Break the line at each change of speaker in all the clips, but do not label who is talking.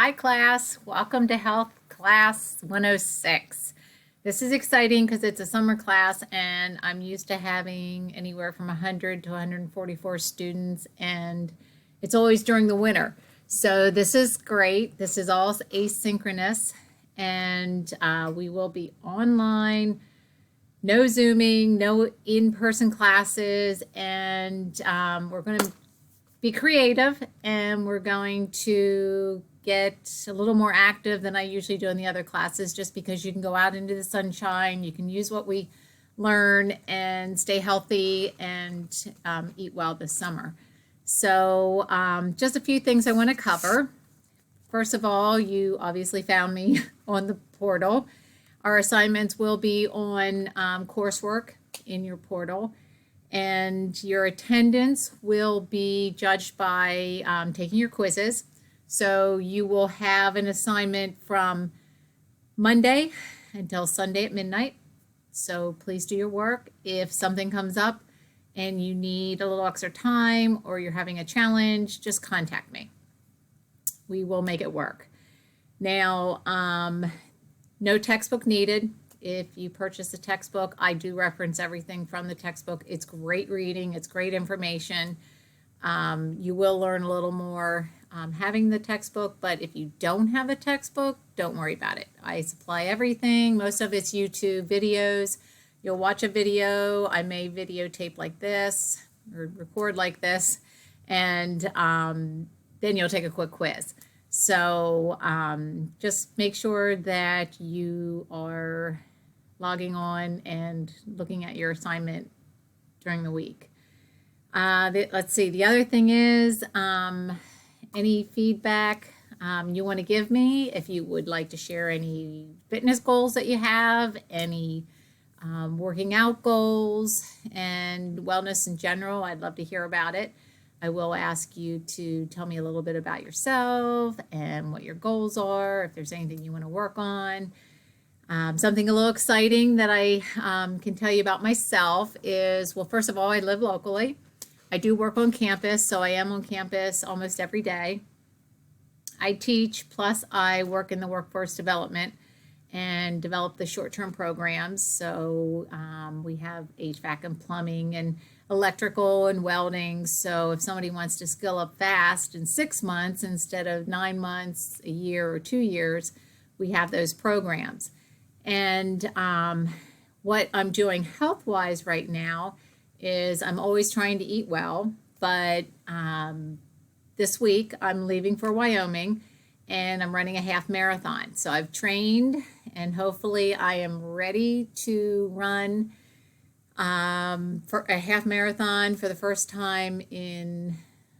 Hi class, welcome to Health Class 106. This is exciting because it's a summer class and I'm used to having anywhere from 100 to 144 students, and it's always during the winter. So this is great. This is all asynchronous, and we will be online, no Zooming, no in-person classes, and we're going to be creative, and we're going to get a little more active than I usually do in the other classes, just because you can go out into the sunshine, you can use what we learn and stay healthy and eat well this summer. So just a few things I want to cover. First of all, you obviously found me on the portal. Our assignments will be on coursework in your portal, and your attendance will be judged by taking your quizzes. So you will have an assignment from Monday until Sunday at midnight. So please do your work. If something comes up and you need a little extra time or you're having a challenge, just contact me. We will make it work. Now, no textbook needed. If you purchase a textbook, I do reference everything from the textbook. It's great reading. It's great information. You will learn a little more having the textbook, but if you don't have a textbook, don't worry about it. I supply everything. Most of it's YouTube videos. You'll watch a video. I may videotape like this or record like this, and then you'll take a quick quiz. So just make sure that you are logging on and looking at your assignment during the week. Let's see, the other thing is any feedback you want to give me. If you would like to share any fitness goals that you have, any working out goals, and wellness in general, I'd love to hear about it. I will ask you to tell me a little bit about yourself and what your goals are, if there's anything you want to work on. Something a little exciting that I can tell you about myself is, well, first of all, I live locally. I do work on campus, so I am on campus almost every day. I teach, plus I work in the workforce development and develop the short-term programs. So we have HVAC and plumbing and electrical and welding. So if somebody wants to skill up fast in 6 months instead of 9 months, a year, or 2 years, we have those programs. And what I'm doing health-wise right now is I'm always trying to eat well, but this week I'm leaving for Wyoming and I'm running a half marathon. So I've trained and hopefully I am ready to run for a half marathon for the first time in,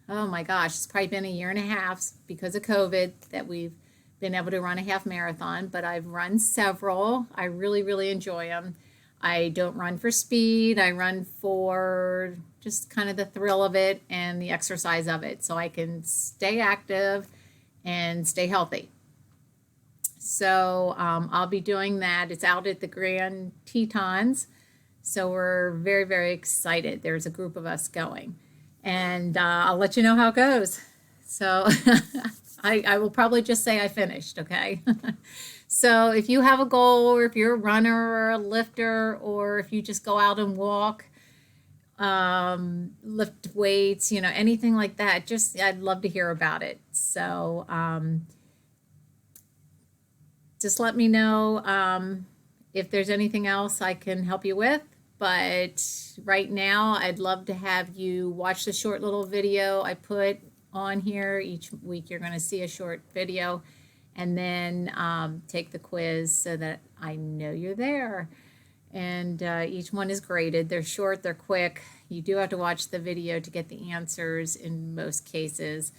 oh my gosh, it's probably been a year and a half because of COVID that we've been able to run a half marathon, but I've run several. I really, really enjoy them. I don't run for speed. I run for just kind of the thrill of it and the exercise of it, so I can stay active and stay healthy. So I'll be doing that. It's out at the Grand Tetons, so we're very, very excited. There's a group of us going, and I'll let you know how it goes. So I will probably just say I finished, okay? So if you have a goal, or if you're a runner or a lifter, or if you just go out and walk, lift weights, anything like that, I'd love to hear about it. So just let me know if there's anything else I can help you with. But right now, I'd love to have you watch the short little video I put on here. Each week you're going to see a short video, and then take the quiz so that I know you're there. And each one is graded. They're short, they're quick. You do have to watch the video to get the answers in most cases.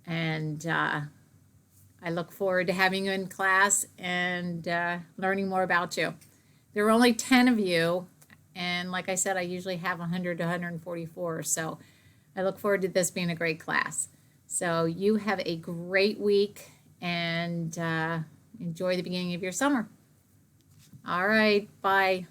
And I look forward to having you in class and learning more about you. There are only 10 of you, and like I said, I usually have 100 to 144, so I look forward to this being a great class. So you have a great week, and enjoy the beginning of your summer. All right, bye.